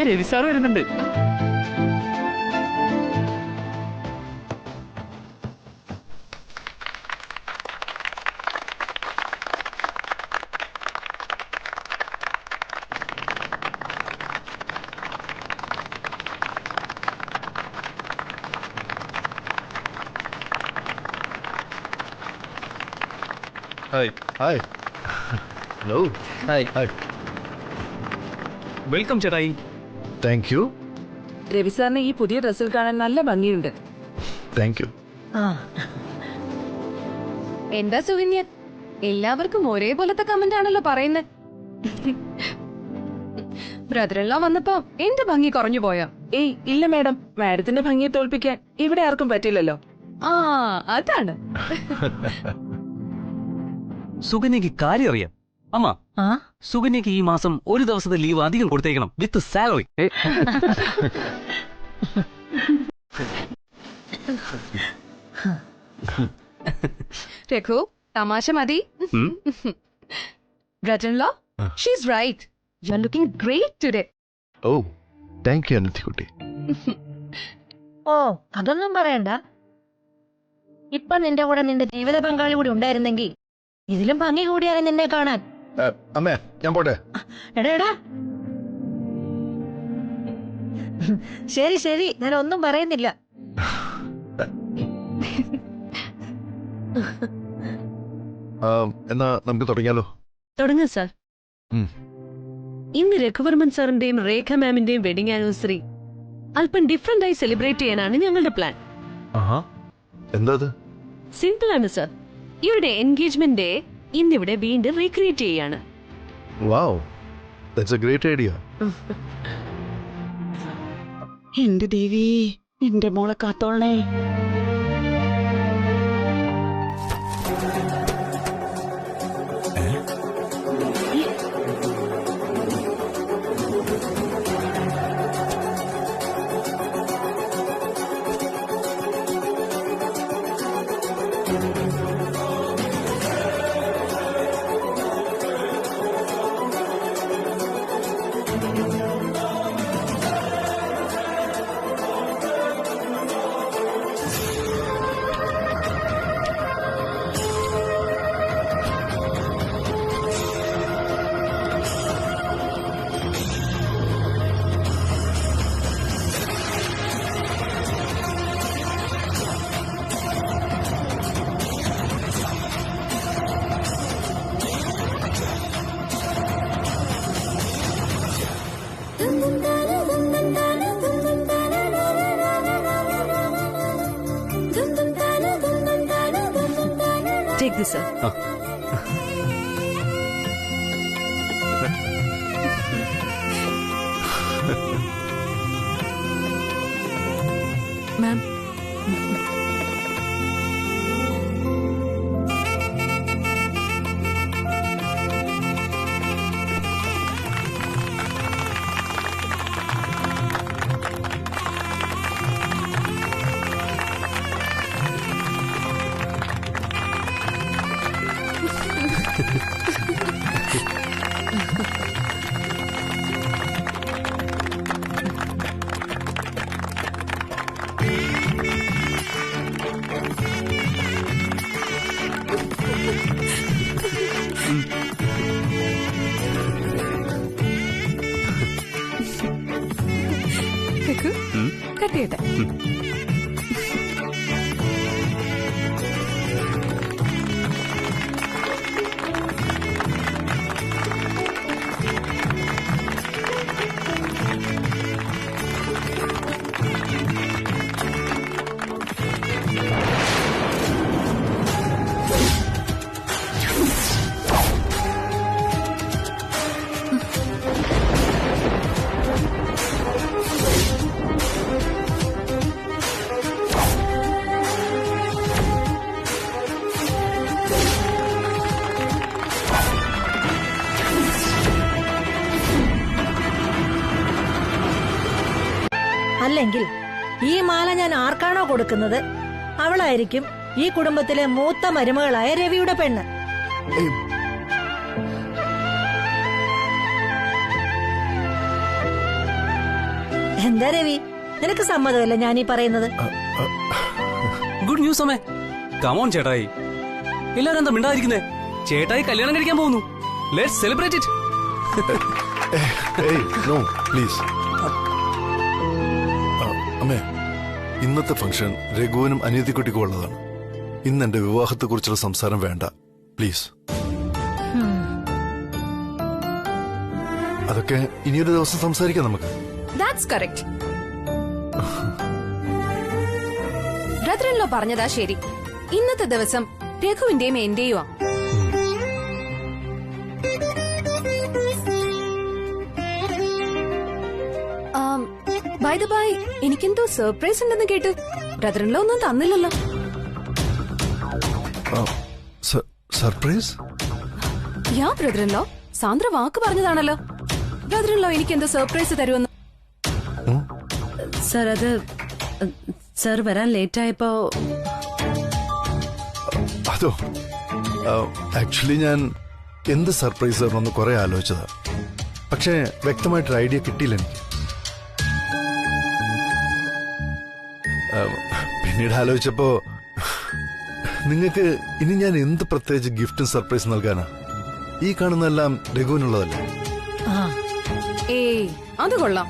Ravi sir വരുന്നുണ്ട്. Hi. Hi. Hello. Hi. Hi. Welcome ചേട്ടായി. Thank you. Ravi സാറിന് ഈ പുതിയ ഡ്രസ്സിൽ കാണാൻ നല്ല ഭംഗിയുണ്ട്. Thank you. എന്താ സുകന്യ, എല്ലാവർക്കും ഒരേപോലത്തെ കമന്റ് ആണല്ലോ പറയുന്നത്. ബ്രദറെല്ലാം വന്നപ്പോ എന്റെ ഭംഗി കുറഞ്ഞു പോയോ? ഏയ് ഇല്ല മാഡം, മാഡത്തിന്റെ ഭംഗിയെ തോൽപ്പിക്കാൻ ഇവിടെ ആർക്കും പറ്റില്ലല്ലോ. ആ അതാണ്. സുകന്യക്ക് കാര്യം അറിയാം. അമ്മ, സുകന്യക്ക് ഈ മാസം ഒരു ദിവസത്തെ ലീവ് അധികം കൊടുത്തേക്കണം വിത്ത് സാലറി. രഘു, തമാശ മതി. Brother in law, she's right. You are looking great today. ഓ, താങ്ക് യു അനിത്യക്കുട്ടി. ഓ, അതൊന്നും പറയണ്ട. ഇപ്പൊ നിന്റെ കൂടെ നിന്റെ ജീവിത പങ്കാളി കൂടി ഉണ്ടായിരുന്നെങ്കിൽ ഇതിലും ഭംഗി കൂടിയാണ് നിന്നെ കാണാൻ. അമ്മേ, ഞാൻ പോട്ടെ. എടാ ശരി ശരി, ഞാൻ ഒന്നും പറയുന്നില്ല. എന്നാ നമുക്ക് തുടങ്ങിയാലോ? തുടങ്ങാം സാർ. ഇന്ന് രഘുവർമ്മൻ സാറിന്റെയും രേഖ മാമിന്റെയും വെഡിങ് ആനിവേഴ്സറി അല്പം ഡിഫറെന്റ് ആയി സെലിബ്രേറ്റ് ചെയ്യാനാണ് ഞങ്ങളുടെ പ്ലാൻ. എന്താ? സിമ്പിൾ ആണ് സാർ. ഇവരുടെ എൻഗേജ്മെന്റ് ഡേ ഇന്നിവിടെ വീണ്ടും റീക്രിയേറ്റ് ചെയ്യാണ്. വാവ്, ദാറ്റ്സ് എ ഗ്രേറ്റ് ഐഡിയ. എന്റെ ദേവി, എന്റെ മോളെ കാത്തോളണേ. Take this, sir. Ma'am, Raghu, cut ചെയ്യട്ടെ. അല്ലെങ്കിൽ ഈ മാല ഞാൻ ആർക്കാണോ കൊടുക്കുന്നത് അവളായിരിക്കും ഈ കുടുംബത്തിലെ മൂത്ത മരുമകളായ രവിയുടെ പെണ്ണ്. എന്താ രവി, നിനക്ക് സമ്മതമല്ല ഞാനീ പറയുന്നത്? ഗുഡ് ന്യൂസ് അമ്മേ. കമോൺ ചേട്ടായി. എല്ലാരും എന്താ മിണ്ടാതിരിക്കുന്നേ? ചേട്ടായി കല്യാണം കഴിക്കാൻ പോകുന്നു. Let's celebrate it. No please. അമ്മേ, ഇന്നത്തെ ഫംഗ്ഷൻ രഘുവിനും അനിയത്തിക്കുട്ടിക്കും ഉള്ളതാണ്. ഇന്ന് എന്റെ വിവാഹത്തെ കുറിച്ചുള്ള സംസാരം വേണ്ട പ്ലീസ്. അതൊക്കെ ഇനിയൊരു ദിവസം സംസാരിക്കാം നമുക്ക്. That's correct. ബ്രദറിൻലോ പറഞ്ഞതാ ശരി. ഇന്നത്തെ ദിവസം രഘുവിന്റെയും എന്റെയുമാ. ബൈ ദ ബൈ, എനിക്കെന്തോ സർപ്രൈസ് ഉണ്ടെന്ന് കേട്ടു. ബ്രദറിൻലോ ഒന്നും തന്നില്ലല്ലോ. സർപ്രൈസ്? യാ ബ്രദറിൻലോ, സാന്ദ്ര വാക്ക് പറഞ്ഞതാണല്ലോ. ബ്രദറിൻലോ എനിക്കെന്തോ സർപ്രൈസ് തരുമെന്ന്. സർ, അത് സർ വരാൻ ലേറ്റ് ആയപ്പോ. അതോ, ആക്ച്വലി ഞാൻ എന്ത് സർപ്രൈസ് തരണമെന്ന് കുറെ ആലോചിച്ചതാ. പക്ഷേ വ്യക്തമായിട്ടൊരു ഐഡിയ കിട്ടിയില്ല എനിക്ക്. പിന്നീട് ആലോചിച്ചപ്പോ നിങ്ങൾക്ക് ഇനി ഞാൻ എന്ത് പ്രത്യേകിച്ച് ഗിഫ്റ്റും സർപ്രൈസ് നൽകാനാ? ഈ കാണുന്നതെല്ലാം രഘുവിനുള്ളതല്ലേ? ഏയ്, അത് കൊള്ളാം.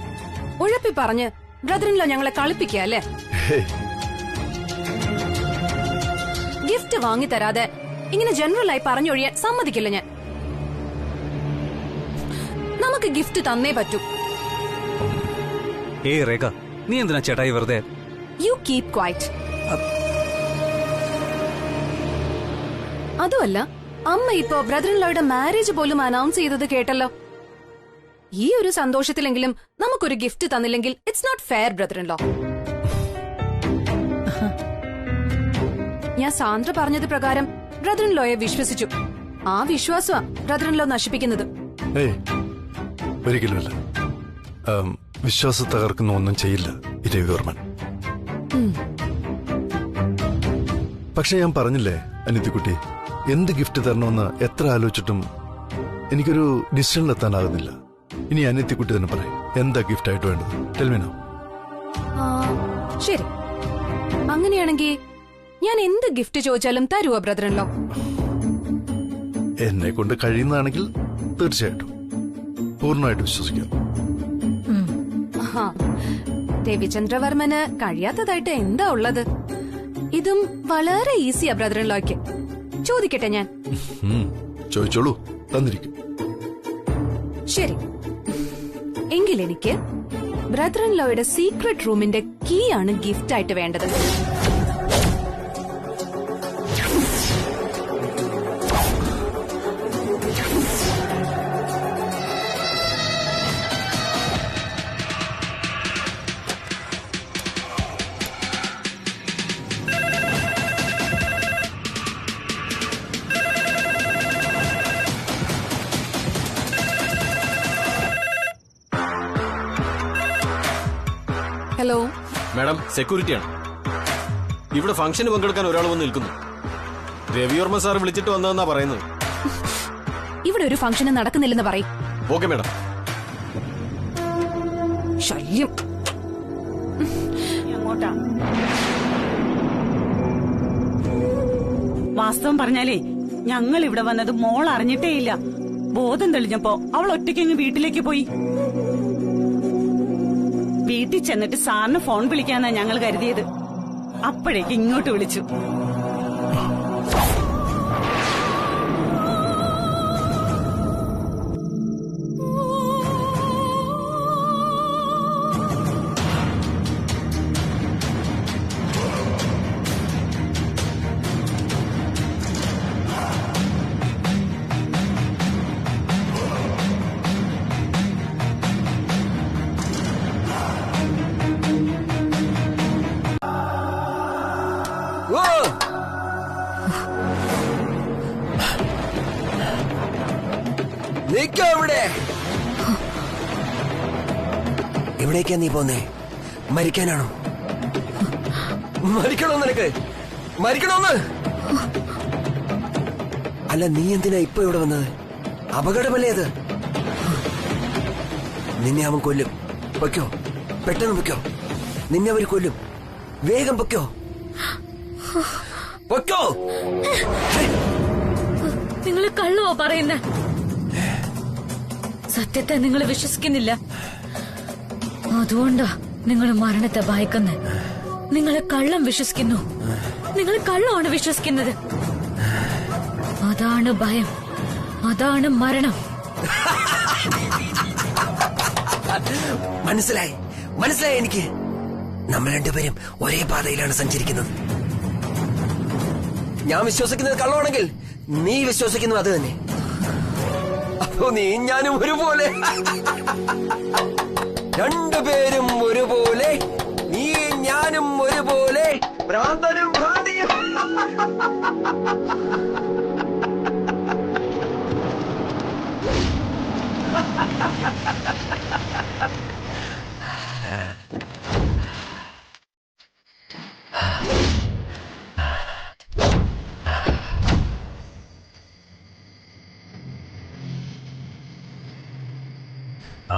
ഉഴപ്പി പറഞ്ഞ് ബ്രദറിൻലോ ഞങ്ങളെ കളിപ്പിക്കുക അല്ലേ? ഗിഫ്റ്റ് വാങ്ങി തരാതെ ഇങ്ങനെ ജനറലായി പറഞ്ഞൊഴിയാൻ സമ്മതിക്കില്ല ഞാൻ. നമുക്ക് ഗിഫ്റ്റ് തന്നേ പറ്റൂ. ഏയ് രേഖ, നീ എന്തിനാ ചേട്ടായി വെറുതെ? You keep quite. അതുമല്ല, അമ്മ ഇപ്പോ ബ്രദറിൻലോയുടെ മാരേജ് പോലും അനൗൺസ് ചെയ്തത് കേട്ടല്ലോ. ഈ ഒരു സന്തോഷത്തിലെങ്കിലും നമുക്കൊരു ഗിഫ്റ്റ് തന്നില്ലെങ്കിൽ ഇറ്റ്സ് നോട്ട് ഫെയർ ബ്രദറിൻലോ. ഞാൻ സാന്ദ്ര പറഞ്ഞത് പ്രകാരം ബ്രദറിൻലോയെ വിശ്വസിച്ചു. ആ വിശ്വാസമാ ബ്രദറിൻലോ നശിപ്പിക്കുന്നത്. ഒരിക്കലുമല്ല. വിശ്വാസം തകർക്കുന്ന ഒന്നും ചെയ്യില്ല ഈ രവിവർമ്മൻ. പക്ഷെ ഞാൻ പറഞ്ഞില്ലേ അനിയത്തിക്കുട്ടി, എന്ത് ഗിഫ്റ്റ് തരണമെന്ന് എത്ര ആലോചിച്ചിട്ടും എനിക്കൊരു ഡിസിഷനിലെത്താനാകുന്നില്ല. ഇനി അനിയത്തിക്കുട്ടി തന്നെ പറയും എന്താ ഗിഫ്റ്റ് ആയിട്ട് വേണ്ടത്. ടെൽമിനോ. ശരി, അങ്ങനെയാണെങ്കിൽ ഞാൻ എന്ത് ഗിഫ്റ്റ് ചോദിച്ചാലും തരുവോ ബ്രദറിൻലോ? എന്നെ കൊണ്ട് കഴിയുന്നതാണെങ്കിൽ തീർച്ചയായിട്ടും പൂർണ്ണമായിട്ട് വിശ്വസിക്കാം. രവിചന്ദ്രവർമ്മന് കഴിയാത്തതായിട്ട് എന്താ ഉള്ളത്? ഇതും വളരെ ഈസിയാ ബ്രദറിൻലോയ്ക്ക്. ചോദിക്കട്ടെ ഞാൻ? ചോദിച്ചോളൂ, തന്നിരിക്കും. ശരി, എങ്കിൽ എനിക്ക് ബ്രദറിൻലോയുടെ സീക്രട്ട് റൂമിന്റെ കീ ആണ് ഗിഫ്റ്റ് ആയിട്ട് വേണ്ടത്. ഹലോ മാഡം, സെക്യൂരിറ്റിയാണ്. ഇവിടെ ഫംഗ്ഷന് പങ്കെടുക്കാൻ ഒരാൾ വന്ന് നിൽക്കുന്നു. രവിവർമ്മ സാർ വിളിച്ചിട്ട് വന്നതെന്നാ പറയുന്നത്. ഇവിടെ ഒരു ഫംഗ്ഷന് നടക്കുന്നില്ലെന്ന് പറയും. Okay madam. ശല്യം. വാസ്തവം പറഞ്ഞാലേ ഞങ്ങൾ ഇവിടെ വന്നത് മോൾ അറിഞ്ഞിട്ടേയില്ല. ബോധം തെളിഞ്ഞപ്പോ അവൾ ഒറ്റയ്ക്കങ്ങ് വീട്ടിലേക്ക് പോയി. വീട്ടിൽ ചെന്നിട്ട് സാറിന് ഫോൺ വിളിക്കാന്നാ ഞങ്ങൾ കരുതിയത്. അപ്പോഴേക്ക് ഇങ്ങോട്ട് വിളിച്ചു. എവിടേക്കാ നീ പോന്നേ? മരിക്കാനാണോ? മരിക്കണോ നിനക്ക്? മരിക്കണോന്ന്? അല്ല, നീ എന്തിനാ ഇപ്പൊ ഇവിടെ വന്നത്? അപകടമല്ലേ അത്? നിന്നെ അവൻ കൊല്ലും. വയ്ക്കോ. പെട്ടെന്ന് പൊയ്ക്കോ, നിന്നെ അവർ കൊല്ലും. വേഗം പൊയ്ക്കോ, പൊയ്ക്കോ. നിങ്ങൾ കള്ളുവോ പറയുന്നേ? സത്യത്തെ നിങ്ങൾ വിശ്വസിക്കുന്നില്ല, അതുകൊണ്ടാ നിങ്ങൾ മരണത്തെ ഭയക്കുന്നേ. നിങ്ങൾ കള്ളം വിശ്വസിക്കുന്നു, നിങ്ങൾ കള്ളമാണ് വിശ്വസിക്കുന്നത്. അതാണ് ഭയം, അതാണ് മരണം. മനസ്സിലായി, മനസ്സിലായി എനിക്ക്. നമ്മൾ രണ്ടുപേരും ഒരേ പാതയിലാണ് സഞ്ചരിക്കുന്നത്. ഞാൻ വിശ്വസിക്കുന്നത് കള്ളമാണെങ്കിൽ നീ വിശ്വസിക്കുന്നു അത് തന്നെ. അപ്പോ നീ ഞാനും ഒരുപോലെ, രണ്ടുപേരും ഒരുപോലെ, നീ ഞാനും ഒരുപോലെ, ഭ്രാന്തനും ഭ്രാന്തിയും.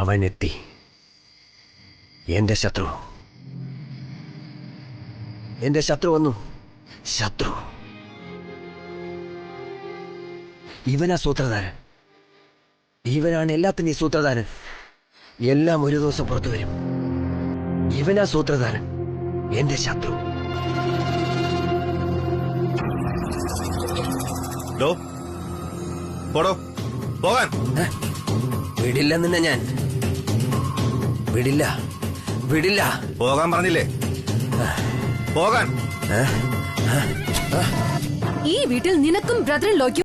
അവനെത്തി, എന്റെ ശത്രു. എന്റെ ശത്രു വന്നു. ശത്രു ഇവനാ സൂത്രധാരൻ. ഇവനാണ് എല്ലാത്തിനും സൂത്രധാരൻ. എല്ലാം ഒരു ദിവസം പുറത്തു വരും. ഇവനാ സൂത്രധാരൻ, എന്റെ ശത്രു. പോകാൻ വിടില്ല നിന്നെ ഞാൻ, വിടില്ല, വിടില്ല. പോകാൻ പറഞ്ഞില്ലേ? പോകാൻ. ഈ വീട്ടിൽ നിനക്കും ബ്രദർ ലോയ്ക്കും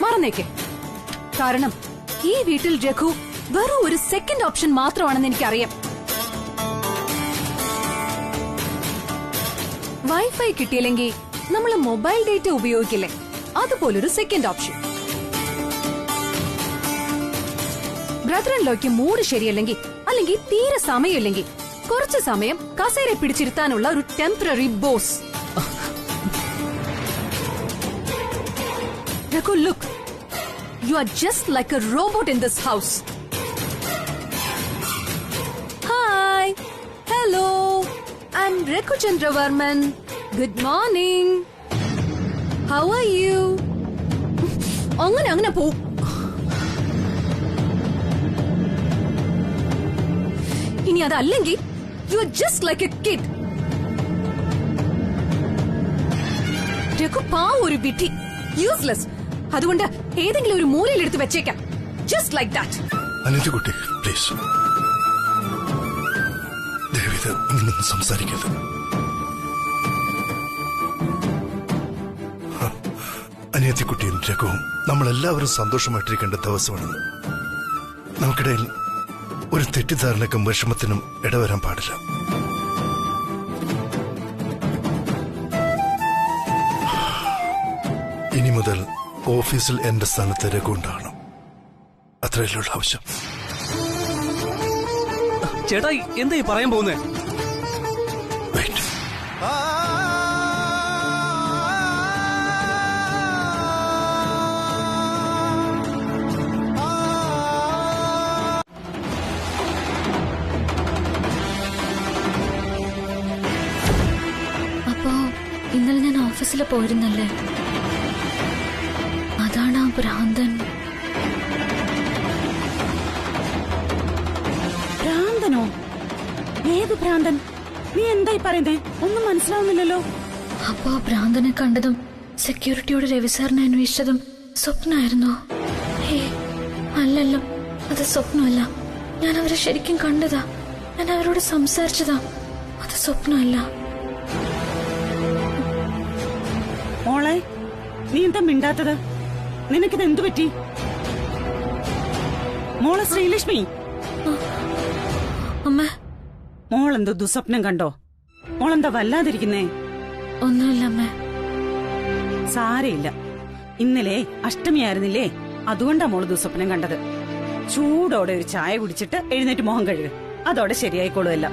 മറന്നേക്ക്. കാരണം ഈ വീട്ടിൽ രഘു വെറും ഒരു സെക്കൻഡ് ഓപ്ഷൻ മാത്രമാണെന്ന് എനിക്കറിയാം. വൈഫൈ കിട്ടിയില്ലെങ്കിൽ നമ്മൾ മൊബൈൽ ഡേറ്റ ഉപയോഗിക്കില്ലേ, അതുപോലൊരു സെക്കൻഡ് ഓപ്ഷൻ. ബ്രദർ ഇൻ ലോയ്ക്ക് മൂഡ് ശരിയല്ലെങ്കിൽ, അല്ലെങ്കിൽ തീരെ സമയമില്ലെങ്കിൽ, കുറച്ചു സമയം കസേര പിടിച്ചിരുത്താനുള്ള ഒരു temporary boss. Raghu, look. You are just like a robot in this house. Hi. Hello. I'm Raghu Chandravarman. Good morning. How are you? അങ്ങനെ പോ. ഇനി അതല്ലെങ്കിൽ you are just like a kid. Raghu ഒരു വിട്ടി, യൂസ്ലെസ്. അതുകൊണ്ട് ഏതെങ്കിലും ഒരു മൂലയിൽ എടുത്ത് വെച്ചേക്കാം. Just like that. അനിതകുട്ടി, പ്ലീസ് ദയവിത് ഇങ്ങനൊന്നും സംസാരിക്കരുത്. അനിയത്തിക്കുട്ടിയും രഘുവും നമ്മളെല്ലാവരും സന്തോഷമായിട്ടിരിക്കേണ്ട ദിവസമാണ്. നമുക്കിടയിൽ ഒരു തെറ്റിദ്ധാരണക്കും വിഷമത്തിനും ഇടവരാൻ പാടില്ല. ഇനി മുതൽ ഓഫീസിൽ എന്റെ സ്ഥാനത്ത് രഘു ഉണ്ടാകണം. അത്രയല്ലുള്ള ആവശ്യം. ചേട്ടാ എന്താ ഈ പറയാൻ പോകുന്നേ? വെയിറ്റ്. അപ്പോ ഇന്നലെ ഞാൻ ഓഫീസിൽ പോയിരുന്നല്ലേ, അതാണ് ആ ഭ്രാന്തൻ. ഭ്രാന്തനോ? ഏത് ഭ്രാന്തൻ? നീ എന്തായി പറയുന്നേ? ഒന്നും മനസ്സിലാവുന്നില്ലല്ലോ. അപ്പോ ഭ്രാന്തനെ കണ്ടതും സെക്യൂരിറ്റിയോട് രവിസാറിനെ അന്വേഷിച്ചതും സ്വപ്നമായിരുന്നോ? അല്ലല്ലോ, അത് സ്വപ്നമല്ല. ഞാൻ അവരെ ശരിക്കും കണ്ടതാ. ഞാൻ അവരോട് സംസാരിച്ചതാ. അത് സ്വപ്നമല്ല. മോളെ, നീ എന്താ മിണ്ടാത്തത്? നിനക്കിത് എന്തു പറ്റി? മോളെ ശ്രീലക്ഷ്മി, അമ്മ, മോളെന്തോ ദുസ്വപ്നം കണ്ടോ? മോളെന്താ വല്ലാതിരിക്കുന്നേ? ഒന്നുമില്ല അമ്മ. സാരയില്ല, ഇന്നലെ അഷ്ടമിയായിരുന്നില്ലേ, അതുകൊണ്ടാ മോള് ദുസ്വപ്നം കണ്ടത്. ചൂടോടെ ഒരു ചായ കുടിച്ചിട്ട് എഴുന്നേറ്റ് മോഹം കഴുകുക, അതോടെ ശരിയായിക്കോളുമല്ല.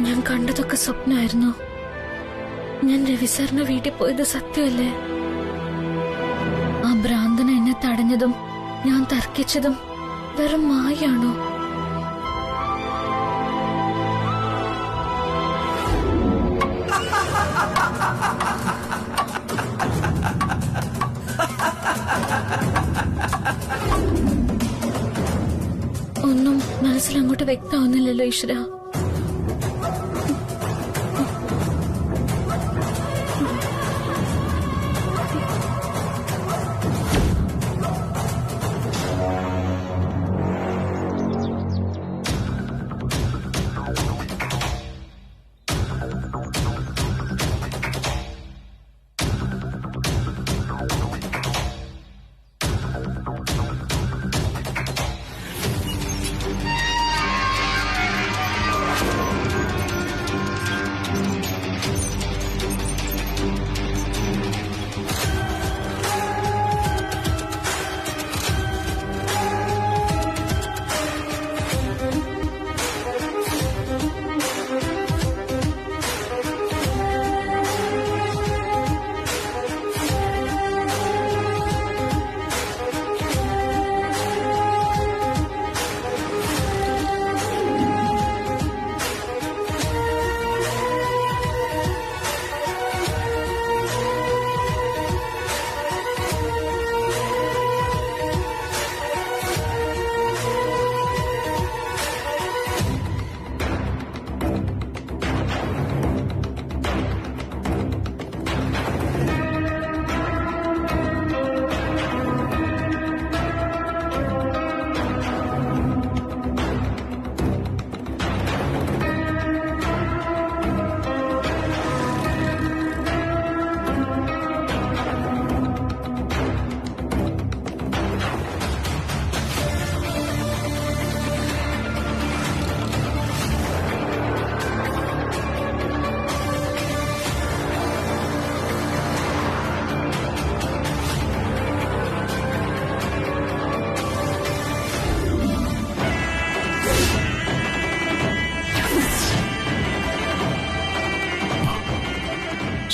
ഞാൻ കണ്ടതൊക്കെ സ്വപ്നമായിരുന്നു. ഞാൻ രവി സാറിന്റെ വീട്ടിൽ പോയത് സത്യമല്ലേ? ആ ഭ്രാന്തന എന്നെ തടഞ്ഞതും ഞാൻ തർക്കിച്ചതും വെറും മായാണോ? ഒന്നും മനസ്സിലങ്ങോട്ട് വ്യക്തമാവുന്നില്ലല്ലോ ഈശ്വര.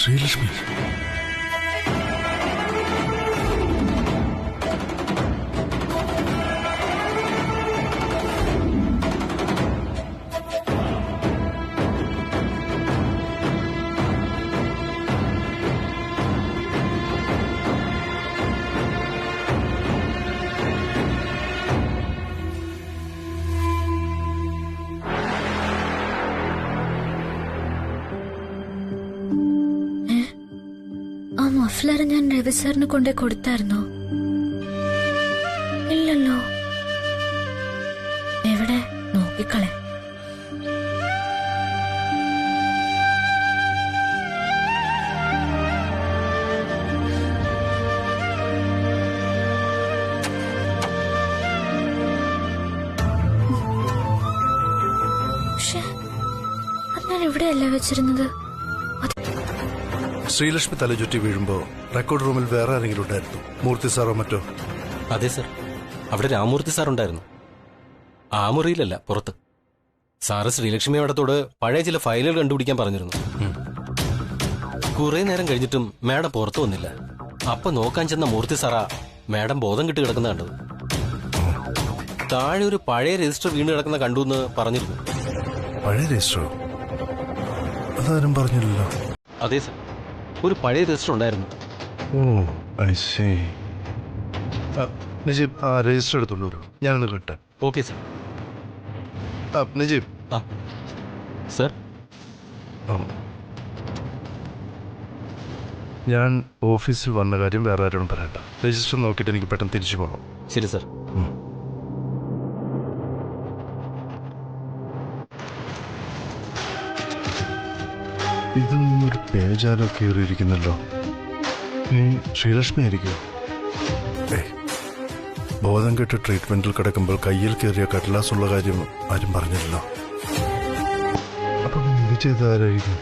ശ്രീലക്ഷ്മി, മഫ്ലർ ഞാൻ രവി സാറിന് കൊണ്ടേ കൊടുത്തായിരുന്നോ? ഇല്ലല്ലോ. എവിടെ? നോക്കിക്കളെ. പക്ഷെ അത് ഞാൻ ഇവിടെയല്ല വെച്ചിരുന്നത്. ശ്രീലക്ഷ്മി തലചുറ്റി വീഴുമ്പോ റെക്കോർഡ് റൂമിൽ വേറെ ആരെങ്കിലും ഉണ്ടായിരുന്നു? മൂർത്തി സാറോ മറ്റോ? അതെ സർ, അവിടെ രാമൂർത്തി സാർ ഉണ്ടായിരുന്നു. ആ മുറിയിലല്ല, പുറത്ത്. സാറ് ശ്രീലക്ഷ്മി മേഡത്തോട് പഴയ ചില ഫയലുകൾ കണ്ടുപിടിക്കാൻ പറഞ്ഞിരുന്നു. കുറെ നേരം കഴിഞ്ഞിട്ടും മേഡം പുറത്തു വന്നില്ല. അപ്പൊ നോക്കാൻ ചെന്ന മൂർത്തി സാറാ മേഡം ബോധം കിട്ടി കിടക്കുന്ന കണ്ടത്. താഴെ ഒരു പഴയ രജിസ്റ്റർ വീണ് കിടക്കുന്ന കണ്ടു എന്ന് പറഞ്ഞിരുന്നു. പഴയ രജിസ്റ്ററോ? അതാരും പറഞ്ഞില്ലല്ലോ. അതെ സർ, ഒരു പഴയ രജിസ്റ്റർ ഉണ്ടായിരുന്നു. ഓ, ഐ സീ. നജീബ്, ആ രജിസ്റ്റർ എടുത്തോണ്ട് വരൂ, ഞാനൊന്ന് കിട്ടെ. Okay sir. നജീബ്. സർ, ഞാൻ ഓഫീസിൽ വന്ന കാര്യം വേറെ ആരോടും പറയണ്ട. രജിസ്റ്റർ നോക്കിയിട്ട് എനിക്ക് പെട്ടെന്ന് തിരിച്ചു പോകണം. ശരി സർ. ഇതൊന്നൊരു പേജാരോ കയറിയിരിക്കുന്നല്ലോ. ഇനി ശ്രീലക്ഷ്മി ആയിരിക്കും. ബോധം കെട്ട് ട്രീറ്റ്മെന്റിൽ കിടക്കുമ്പോൾ കയ്യിൽ കയറിയ കടലാസുള്ള കാര്യം ആരും പറഞ്ഞില്ലല്ലോ. അപ്പം ഇത് ചെയ്താരായിരിക്കും?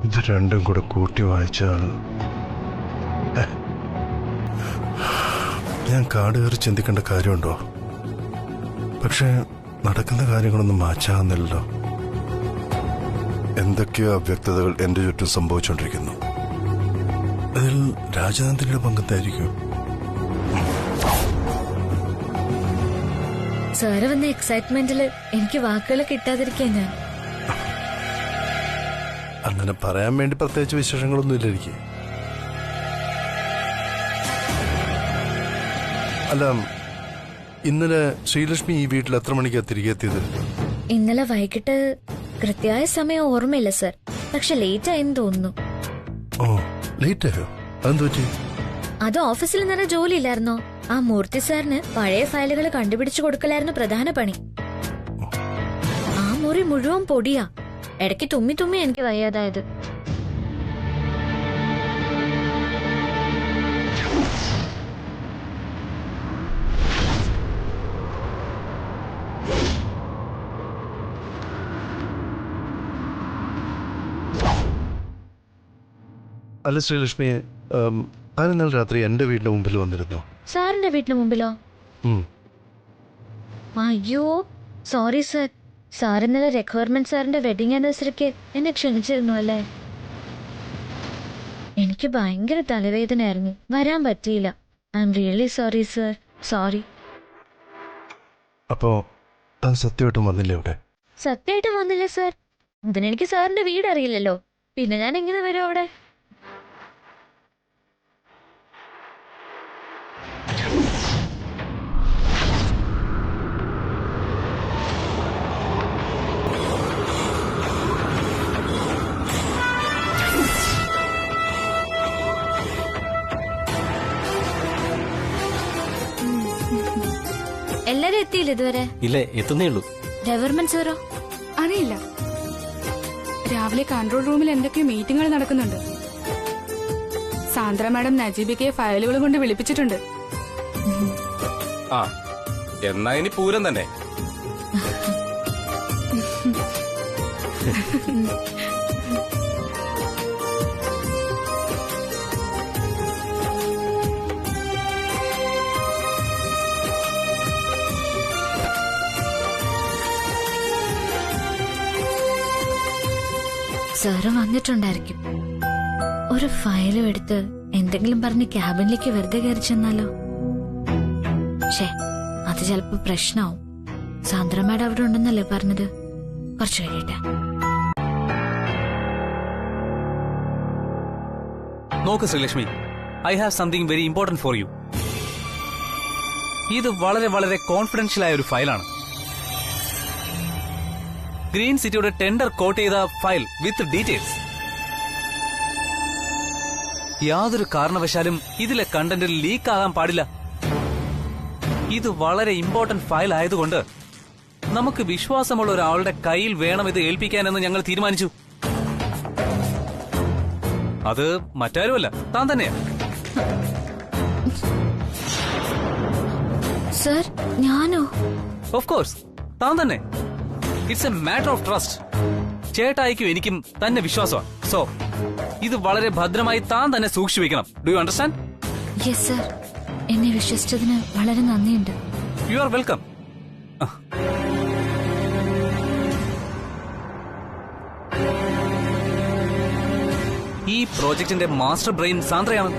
ഇത് രണ്ടും കൂടെ കൂട്ടി വായിച്ചാൽ ഞാൻ കാട് കയറി ചിന്തിക്കേണ്ട കാര്യമുണ്ടോ? പക്ഷെ നടക്കുന്ന കാര്യങ്ങളൊന്നും മാറ്റാകുന്നില്ലല്ലോ. എന്തൊക്കെയോ അവ്യക്തതകൾ എന്റെ ചുറ്റും സംഭവിച്ചുകൊണ്ടിരിക്കുന്നു. അതിൽ രാജനന്ദിനിയുടെ പങ്കെന്തായിരിക്കും? സാറ് വന്ന എക്സൈറ്റ്മെന്റില് എനിക്ക് വാക്കുകൾ കിട്ടാതിരിക്കാൻ ഞാൻ. അങ്ങനെ പറയാൻ വേണ്ടി പ്രത്യേകിച്ച് വിശേഷങ്ങളൊന്നും ഇല്ല എനിക്ക്. അല്ല, ഇന്നലെ ശ്രീലക്ഷ്മി ഈ വീട്ടിൽ എത്ര മണിക്കാണ് തിരികെ എത്തിയത്? ഇന്നലെ വൈകിട്ട് കൃത്യമായ സമയം ഓർമ്മയില്ല സർ, പക്ഷെ ലേറ്റ് ആയെന്ന് തോന്നുന്നു. ഓ, ലേറ്റ് ആയോ? അതെന്ത് പറ്റി? അത് ഓഫീസിൽ നിന്നൊരു ജോലി ഇല്ലായിരുന്നോ? ആ മൂർത്തി സാറിന് പഴയ ഫയലുകൾ കണ്ടുപിടിച്ചു കൊടുക്കലായിരുന്നു പ്രധാന പണി. ആ മുറി മുഴുവൻ പൊടിയാ. ഇടയ്ക്ക് തുമ്മി തുമ്മി എനിക്ക് വയ്യാതായത്. അല്ല ശ്രീലക്ഷ്മി, ഞാൻ ഇന്നലെ രാത്രി എന്റെ വീടിന്റെ മുമ്പിൽ വന്നിരുന്നു. സാറിന്റെ വീട്ടിന് മുമ്പിലോ? അയ്യോ സോറി സർ. സാർ ഇന്നലെ റിക്വയർമെന്റ് സാറിന്റെ വെഡിങ് ആനിവേഴ്സറിക്ക് എന്നെ ക്ഷണിച്ചിരുന്നു അല്ലേ? എനിക്ക് ഭയങ്കര തലവേദനയായിരുന്നു, വരാൻ പറ്റിയില്ല. I am really sorry sir, sorry. അപ്പോ താൻ സത്യമായിട്ടും വന്നില്ലേ അവിടെ? സത്യമായിട്ടും വന്നില്ല സർ. ഇതിനെനിക്ക് സാറിന്റെ വീട് അറിയില്ലല്ലോ, പിന്നെ ഞാൻ എങ്ങനെ വരും അവിടെ? എല്ലാരും എത്തിയില്ല ഇതുവരെ? ഇല്ല, എത്തുന്നേ ഉള്ളൂ. ഗവൺമെന്റ് സാറോ? അറിയില്ല. രാവിലെ കൺട്രോൾ റൂമിൽ എന്തൊക്കെയോ മീറ്റിംഗുകൾ നടക്കുന്നുണ്ട്. സാന്ദ്ര മാഡം നജീബിക്ക് ഫയലുകൾ കൊണ്ട് വിളിപ്പിച്ചിട്ടുണ്ട്. ആ, എന്നാ ഇനി പൂരം തന്നെ. സാറ് വന്നിട്ടുണ്ടായിരിക്കും. ഒരു ഫയലും എടുത്ത് എന്തെങ്കിലും പറഞ്ഞ് ക്യാബിനിലേക്ക് വെറുതെ കയറി ചെന്നാലോ? ഷേ, അത് ചിലപ്പോ പ്രശ്നമാവും. സാന്ദ്ര മാഡം അവിടെ ഉണ്ടെന്നല്ലേ പറഞ്ഞത്? കുറച്ചു കഴിയട്ടെ. നോക്ക് Sreelakshmi, I have something very important for you. ഇത് വളരെ വളരെ കോൺഫിഡൻഷ്യൽ ആയ ഒരു ഫയലാണ്. ഗ്രീൻ സിറ്റിയുടെ ടെൻഡർ കോട്ട് ചെയ്ത ഫയൽ വിത്ത് ഡീറ്റെയിൽസ്. യാതൊരു കാരണവശാലും ഇതിലെ കണ്ടന്റ് ലീക്ക് ആകാൻ പാടില്ല. ഇത് വളരെ ഇമ്പോർട്ടന്റ് ഫയൽ ആയതുകൊണ്ട് നമുക്ക് വിശ്വാസമുള്ള ഒരാളുടെ കയ്യിൽ വേണം ഇത് ഏൽപ്പിക്കാനെന്ന് ഞങ്ങൾ തീരുമാനിച്ചു. അത് മറ്റാരുമല്ല, താൻ തന്നെയാ. സർ, ഞാനോ? ഓഫ് കോഴ്സ്, താൻ തന്നെ. It's a matter of trust. ചേട്ടായിക്കും എനിക്കും തന്നെ വിശ്വാസമാണ്. സോ ഇത് വളരെ ഭദ്രമായി താൻ തന്നെ സൂക്ഷിച്ചു വെക്കണം. Do you understand? Yes sir. എന്നെ വിശ്വസിച്ചതിന് വളരെ നന്ദിയുണ്ട്. You are welcome. ഈ പ്രോജക്ടിന്റെ മാസ്റ്റർ ബ്രെയിൻ സാന്ദ്രയാണ്.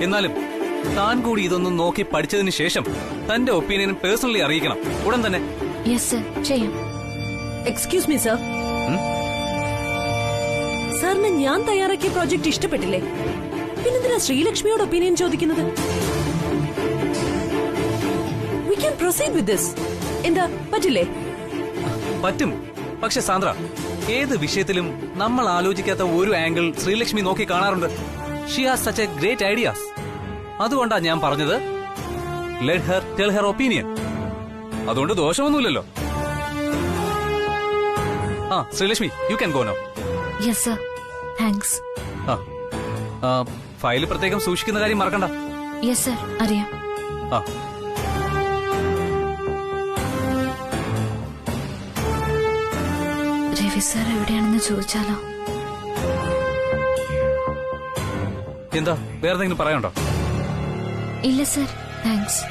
എന്നാലും താൻ കൂടി ഇതൊന്നും നോക്കി പഠിച്ചതിന് ശേഷം തന്റെ ഒപ്പീനിയൻ പേഴ്സണലി അറിയിക്കണം ഉടൻ തന്നെ. യെസ് സർ, ചെയ്യാം. എക്സ്ക്യൂസ് മീ സർ, സാറിന് ഞാൻ തയ്യാറാക്കിയ പ്രോജക്ട് ഇഷ്ടപ്പെട്ടില്ലേ? പിന്നെന്തിനാ ശ്രീലക്ഷ്മിയോട് ഒപ്പീനിയൻ ചോദിക്കുന്നത്? We can proceed with this. എന്താ പറ്റില്ലേ? പറ്റും. പക്ഷെ സാന്ദ്ര, ഏത് വിഷയത്തിലും നമ്മൾ ആലോചിക്കാത്ത ഒരു ആംഗിൾ ശ്രീലക്ഷ്മി നോക്കി കാണാറുണ്ട്. She has such a great ideas. അതുകൊണ്ടാ ഞാൻ പറഞ്ഞത് let her tell her opinion. അതുകൊണ്ട് ദോഷമൊന്നുമില്ലല്ലോ. Sreelakshmi, you can go now. Yes sir, thanks. File പ്രത്യേകം സൂക്ഷിക്കുന്ന കാര്യം മറക്കണ്ട. യെസ് സർ, അറിയാം. രവി സാർ എവിടെയാണെന്ന് ചോദിച്ചാലോ? എന്താ, വേറെ എന്തെങ്കിലും പറയാനുണ്ടോ? ഇല്ല സർ, താങ്ക്സ്.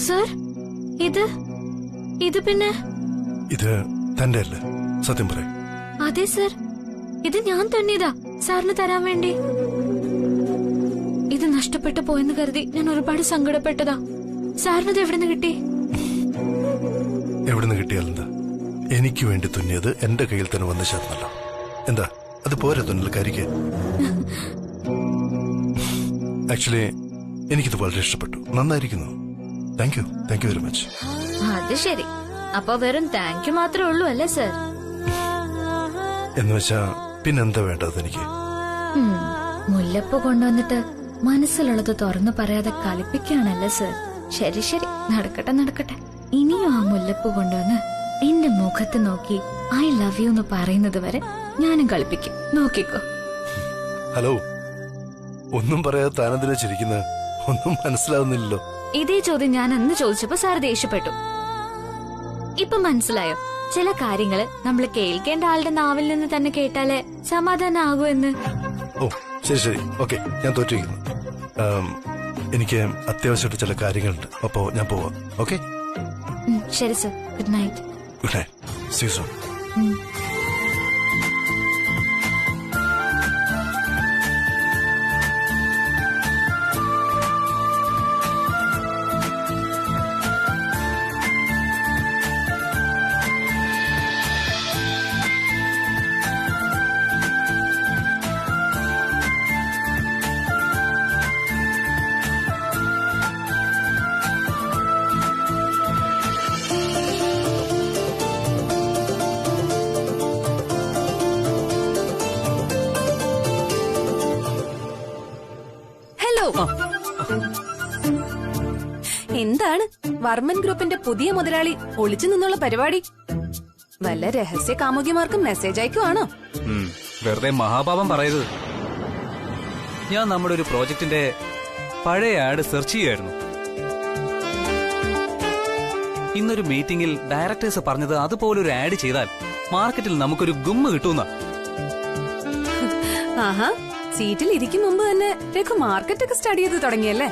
സർ, ഇത് പിന്നെ ഇത് തന്റെ അല്ലേ? സത്യം പറയും. അതെ സർ, ഇത് ഞാൻ തന്നെയതാ സാറിന് തരാൻ വേണ്ടി. ഇത് നഷ്ടപ്പെട്ടു പോയെന്ന് കരുതി ഞാൻ ഒരുപാട് സങ്കടപ്പെട്ടതാ. സാറിനത് എവിടുന്ന് കിട്ടി? എവിടുന്ന് കിട്ടിയാലെന്താ, എനിക്ക് വേണ്ടി തുന്നിയത് എന്റെ കയ്യിൽ തന്നെ വന്ന് ചേർന്നല്ലോ. എന്താ, അത് പോരെ തുന്നൽക്കാരിക്ക്? ആക്ച്വലി എനിക്കിത് വളരെ ഇഷ്ടപ്പെട്ടു. നന്നായിരിക്കുന്നു. Thank you very much. അത് ശരി, അപ്പൊ വെറും താങ്ക് യു മാത്രമേ ഉള്ളൂ അല്ലേ സർ? എന്ന് വെച്ചാ പിന്നെന്താ വേണ്ടത് എനിക്ക്? മുല്ലപ്പൂ കൊണ്ടുവന്നിട്ട് മനസ്സിലുള്ളത് തുറന്നു പറയാതെ കളിപ്പിക്കുകയാണല്ലേ സർ? ശരി ശരി, നടക്കട്ടെ. ഇനിയും ആ മുല്ലപ്പൂ കൊണ്ടുവന്ന് എന്റെ മുഖത്ത് നോക്കി ഐ ലവ് യു എന്ന് പറയുന്നത് വരെ ഞാനും കളിപ്പിക്കും. നോക്കിക്കോ. ഹലോ, ഒന്നും പറയാതെ താനെന്തിനാ ചിരിക്കുന്നത്? ഒന്നും മനസ്സിലാവുന്നില്ലല്ലോ. ഇതേ ചോദ്യം ഞാൻ അന്ന് ചോദിച്ചപ്പോ സാർ ദേഷ്യപ്പെട്ടു. ഇപ്പൊ മനസ്സിലായോ? ചില കാര്യങ്ങള് നമ്മൾ കേൾക്കേണ്ട ആളുടെ നാവിൽ നിന്ന് തന്നെ കേട്ടാലേ സമാധാനാകുമെന്ന്. ഓ ശരി, ഓക്കെ, ഞാൻ തോറ്റിരിക്കുന്നു. എനിക്ക് അത്യാവശ്യമായിട്ട് ചില കാര്യങ്ങളുണ്ട്. അപ്പോ ഞാൻ പോവാം. ഓക്കെ, ശരി sir. Good night. Good night. See you soon. എന്താണ് വർമ്മൻ ഗ്രൂപ്പിന്റെ പുതിയ മുതലാളി ഒളിച്ചു നിന്നുള്ള പരിപാടി? വല്ല രഹസ്യ കാമുകിമാർക്കും മെസ്സേജ് അയക്കുവാണോ? വെറുതെ മഹാപാപം പറയരുത്. ഞാൻ നമ്മുടെ ഒരു പ്രോജക്റ്റിന്റെ പഴയ ആഡ് സെർച്ച് ചെയ്യായിരുന്നു. ഇന്നൊരു മീറ്റിംഗിൽ ഡയറക്ടേഴ്സ് പറഞ്ഞത് അതുപോലൊരു ആഡ് ചെയ്താൽ മാർക്കറ്റിൽ നമുക്കൊരു ഗുമ്മ കിട്ടുന്ന. ആഹാ, സീറ്റിൽ ഇരിക്കും മുമ്പ് തന്നെ രഘു മാർക്കറ്റൊക്കെ സ്റ്റഡി ചെയ്ത് തുടങ്ങിയല്ലേ?